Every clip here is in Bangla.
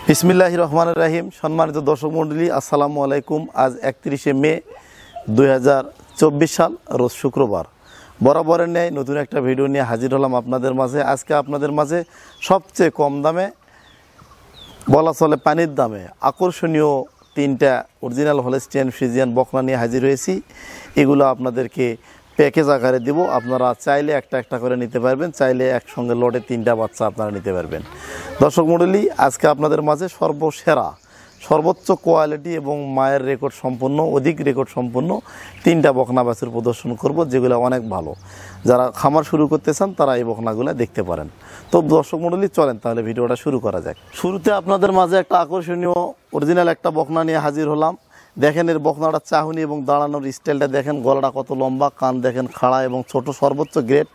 বিসমিল্লাহির রহমানির রহিম। সম্মানিত দর্শক মণ্ডলী, আসসালামু আলাইকুম। আজ 31শে মে 2024 সাল, রোজ শুক্রবার। বরাবরের ন্যায় নতুন একটা ভিডিও নিয়ে হাজির হলাম আপনাদের মাঝে। আজকে আপনাদের মাঝে সবচেয়ে কম দামে, বলা চলে পানির দামে, আকর্ষণীয় তিনটা অরিজিনাল হলস্টিয়ান ফ্রিজিয়ান বকনা নিয়ে হাজির হয়েছি। এগুলো আপনাদেরকে প্যাকেজ আকারে দিব। আপনারা চাইলে একটা একটা করে নিতে পারবেন, চাইলে একসঙ্গে লটে তিনটা বাচ্চা আপনারা নিতে পারবেন। দর্শক মণ্ডলী, আজকে আপনাদের মাঝে সর্বসেরা, সর্বোচ্চ কোয়ালিটি এবং মায়ের রেকর্ড সম্পন্ন, অধিক রেকর্ড সম্পন্ন তিনটা বকনা বাছুর প্রদর্শন করব, যেগুলো অনেক ভালো। যারা খামার শুরু করতে চান তারা এই বকনাগুলো দেখতে পারেন। তো দর্শক মণ্ডলী, চলেন তাহলে ভিডিওটা শুরু করা যাক। শুরুতে আপনাদের মাঝে একটা আকর্ষণীয় অরিজিনাল একটা বকনা নিয়ে হাজির হলাম। দেখেন এর বকনাটা চাহুনি এবং দাঁড়ানোর স্টাইলটা দেখেন, গলাটা কত লম্বা, কান দেখেন খাড়া এবং ছোট, সর্বোচ্চ গ্রেড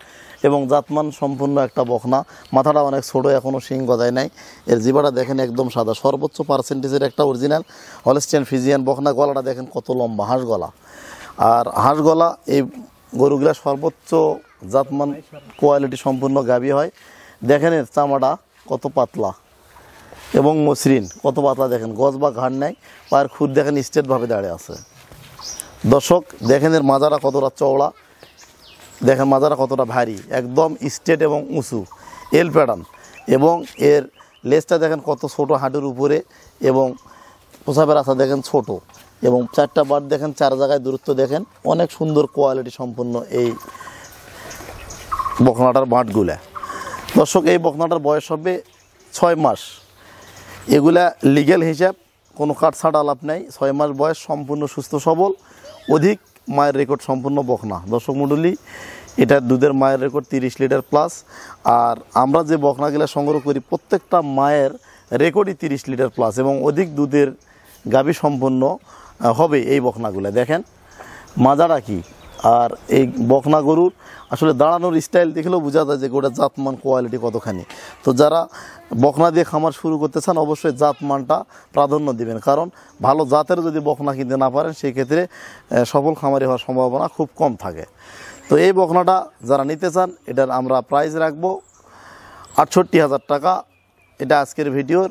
এবং জাতমান সম্পূর্ণ একটা বকনা। মাথাটা অনেক ছোটো, এখনও শিং গজায় নাই। এর জিবাটা দেখেন একদম সাদা, সর্বোচ্চ পার্সেন্টেজের একটা অরিজিনাল হলস্টিয়ান ফ্রিজিয়ান বকনা। গলাটা দেখেন কত লম্বা, হাঁস গলা। আর হাঁস গলা এই গরুগুলা সর্বোচ্চ জাতমান কোয়ালিটি সম্পূর্ণ গাভী হয়। দেখেন এর চামড়া কত পাতলা এবং মসৃণ, কত পাতলা দেখেন, গজ বা ঘাড় নেই। পায়ের খুদ দেখেন স্ট্রেটভাবে দাঁড়িয়ে আছে। দর্শক দেখেন এর মাজারা কতটা চওড়া, দেখেন মাজারা কতটা ভারী, একদম স্ট্রেট এবং উঁচু এল প্যাটার্ন। এবং এর লেজটা দেখেন কত ছোট, হাঁটুর উপরে, এবং পোশাবের আশা দেখেন ছোট, এবং চারটা বাট দেখেন চার জায়গায় দূরত্ব দেখেন। অনেক সুন্দর কোয়ালিটি সম্পন্ন এই বকনাটার বাঁটগুলা। দর্শক, এই বকনাটার বয়স হবে 6 মাস। এগুলা লিগ্যাল হিসাব, কোনো কাটছাট আলাপ নেই। 6 মাস বয়স, সম্পূর্ণ সুস্থ সবল, অধিক মায়ের রেকর্ড সম্পূর্ণ বকনা। দর্শক মণ্ডলী, এটার দুধের মায়ের রেকর্ড 30 লিটার প্লাস। আর আমরা যে বকনাগুলা সংগ্রহ করি প্রত্যেকটা মায়ের রেকর্ডই 30 লিটার প্লাস, এবং অধিক দুধের গাভী সম্পন্ন হবে এই বকনাগুলো। দেখেন মাজাটা কি, আর এই বকনা গরুর আসলে দাঁড়ানোর স্টাইল দেখলেও বোঝা যায় যে গোটা জাতমান কোয়ালিটি কতখানি। তো যারা বকনা দিয়ে খামার শুরু করতে চান অবশ্যই জাতমানটা প্রাধান্য দিবেন, কারণ ভালো জাতের যদি বকনা কিনতে না পারেন সেই ক্ষেত্রে সফল খামারি হওয়ার সম্ভাবনা খুব কম থাকে। তো এই বকনাটা যারা নিতে চান, এটার আমরা প্রাইস রাখবো 68,000 টাকা। এটা আজকের ভিডিওর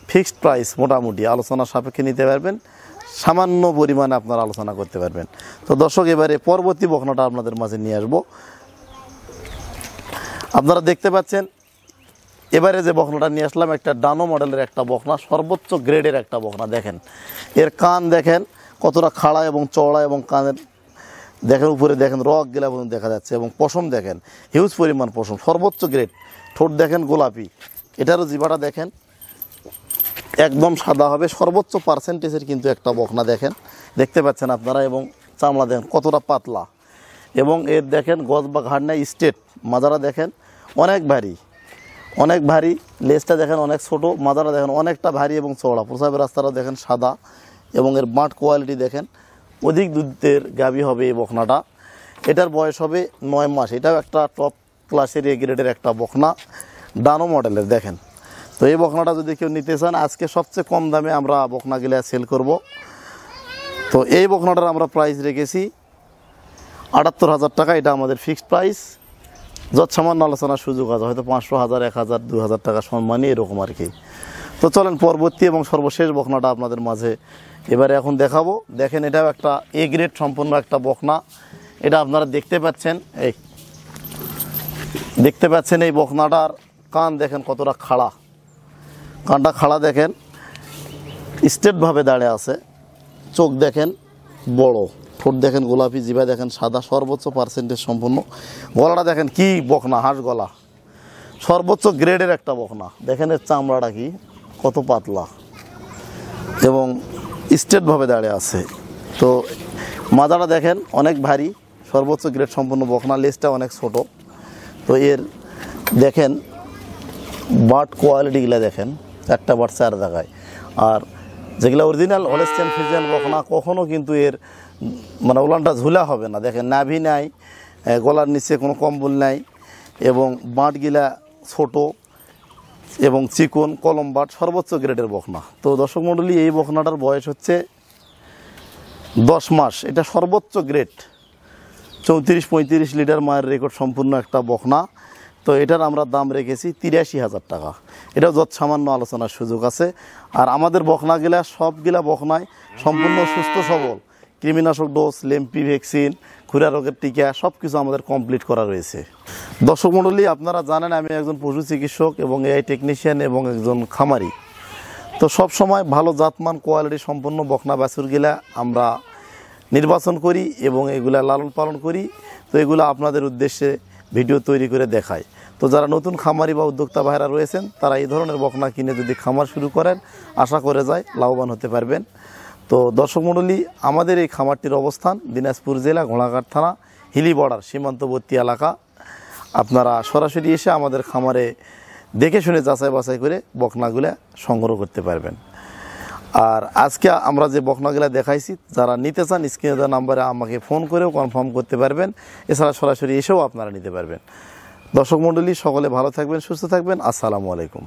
ফিক্সড প্রাইস, মোটামুটি আলোচনা সাপেক্ষে নিতে পারবেন, সামান্য পরিমাণে আপনারা আলোচনা করতে পারবেন। তো দর্শক, এবারে পরবর্তী বকনাটা আপনাদের মাঝে নিয়ে আসবো। আপনারা দেখতে পাচ্ছেন এবারে যে বকনাটা নিয়ে আসলাম, একটা ডানো মডেলের একটা বকনা, সর্বোচ্চ গ্রেডের একটা বকনা। দেখেন এর কান দেখেন কতটা খাড়া এবং চওড়া, এবং কানের দেখেন উপরে দেখেন রক গেলা পর্যন্ত দেখা যাচ্ছে, এবং পশম দেখেন হিউজ পরিমাণ পশম, সর্বোচ্চ গ্রেড। ঠোঁট দেখেন গোলাপি, এটারও জিবাটা দেখেন একদম সাদা হবে, সর্বোচ্চ পার্সেন্টেজের কিন্তু একটা বকনা। দেখেন দেখতে পাচ্ছেন আপনারা, এবং চামড়া দেখেন কতটা পাতলা, এবং এর দেখেন গজ বা ঘাড় নেই, স্ট্রেট। মাজারা দেখেন অনেক ভারী, অনেক ভারী। লেজটা দেখেন অনেক ছোট, মাজারা দেখেন অনেকটা ভারী এবং চওড়া। প্রসাবের রাস্তাটা দেখেন সাদা, এবং এর বাঁট কোয়ালিটি দেখেন অধিক দুধের গাভী হবে এই বকনাটা। এটার বয়স হবে 9 মাস। এটাও একটা টপ ক্লাসের এ গ্রেডের একটা বকনা, ডানো মডেলের। দেখেন, তো এই বকনাটা যদি কেউ নিতে চান, আজকে সবচেয়ে কম দামে আমরা বকনাগুলা সেল করব। তো এই বকনাটার আমরা প্রাইস রেখেছি 78,000 টাকা। এটা আমাদের ফিক্সড প্রাইস। যত সামান্য আলোচনার সুযোগ আছে, হয়তো 500, 1000, 1000, 2000 টাকা সম্মানই, এরকম আর কি। তো চলেন পরবর্তী এবং সর্বশেষ বকনাটা আপনাদের মাঝে এবারে এখন দেখাবো। দেখেন এটাও একটা এ গ্রেড সম্পন্ন একটা বকনা। এটা আপনারা দেখতে পাচ্ছেন, এই দেখতে পাচ্ছেন এই বকনাটার কান দেখেন কতটা খাড়া, কানটা খাড়া দেখেন, স্ট্রেটভাবে দাঁড়িয়ে আছে। চোখ দেখেন বড়, ঠোঁট দেখেন গোলাপি, জিভা দেখেন সাদা, সর্বোচ্চ পার্সেন্টেজ সম্পূর্ণ। গলাটা দেখেন কি বকনা, হাঁস গলা, সর্বোচ্চ গ্রেডের একটা বকনা। দেখেন এর চামড়াটা কি কত পাতলা, এবং স্ট্রেটভাবে দাঁড়িয়ে আছে। তো মাজাটা দেখেন অনেক ভারী, সর্বোচ্চ গ্রেড সম্পূর্ণ বকনা। লেজটা অনেক ছোট। তো এর দেখেন বাট কোয়ালিটিগুলো দেখেন, একটা বাট 4 জায়গায়। আর যেগুলো অরিজিনাল হলস্টিয়ান ফ্রিজিয়ান বকনা, কখনো কিন্তু এর মানে উলানটা ঝুলা হবে না। দেখেন নাভি নাই, গলার নিচে কোনো কম্বল নাই, এবং বাঁটগুলা ছোট এবং চিকন, কলম বাট, সর্বোচ্চ গ্রেডের বকনা। তো দর্শক মণ্ডলী, এই বকনাটার বয়স হচ্ছে 10 মাস। এটা সর্বোচ্চ গ্রেড, 34-35 লিটার মায়ের রেকর্ড সম্পূর্ণ একটা বকনা। তো এটার আমরা দাম রেখেছি ৮৩,০০০ টাকা। এটাও যত সামান্য আলোচনার সুযোগ আছে। আর আমাদের বকনাগুলা সবগুলা বকনায় সম্পূর্ণ সুস্থ সবল, কৃমিনাশক ডোজ, লেম্পি ভ্যাকসিন, খুরা রোগের টিকা সব কিছু আমাদের কমপ্লিট করা রয়েছে। দর্শক মণ্ডলী, আপনারা জানেন আমি একজন পশু চিকিৎসক এবং এআই টেকনিশিয়ান এবং একজন খামারি। তো সব সময় ভালো জাতমান কোয়ালিটি সম্পন্ন বকনা বাছুরগুলা আমরা নির্বাচন করি এবং এগুলা লালন পালন করি। তো এগুলো আপনাদের উদ্দেশ্যে ভিডিও তৈরি করে দেখাই। তো যারা নতুন খামারি বা উদ্যোক্তা ভাইরা রয়েছেন তারা এই ধরনের বকনা কিনে যদি খামার শুরু করেন আশা করে যায় লাভবান হতে পারবেন। তো দর্শক মণ্ডলী, আমাদের এই খামারটির অবস্থান দিনাজপুর জেলা ঘোড়াঘাট থানা হিলি বর্ডার সীমান্তবর্তী এলাকা। আপনারা সরাসরি এসে আমাদের খামারে দেখে শুনে যাচাই বাছাই করে বকনাগুলা সংগ্রহ করতে পারবেন। আর আজকে আমরা যে বকনাগুলা দেখাইছি, যারা নিতে চান স্ক্রিনে দেওয়া নাম্বারে আমাকে ফোন করেও কনফার্ম করতে পারবেন, এছাড়া সরাসরি এসেও আপনারা নিতে পারবেন। দর্শক মণ্ডলী, সকলে ভালো থাকবেন, সুস্থ থাকবেন। আসসালামু আলাইকুম।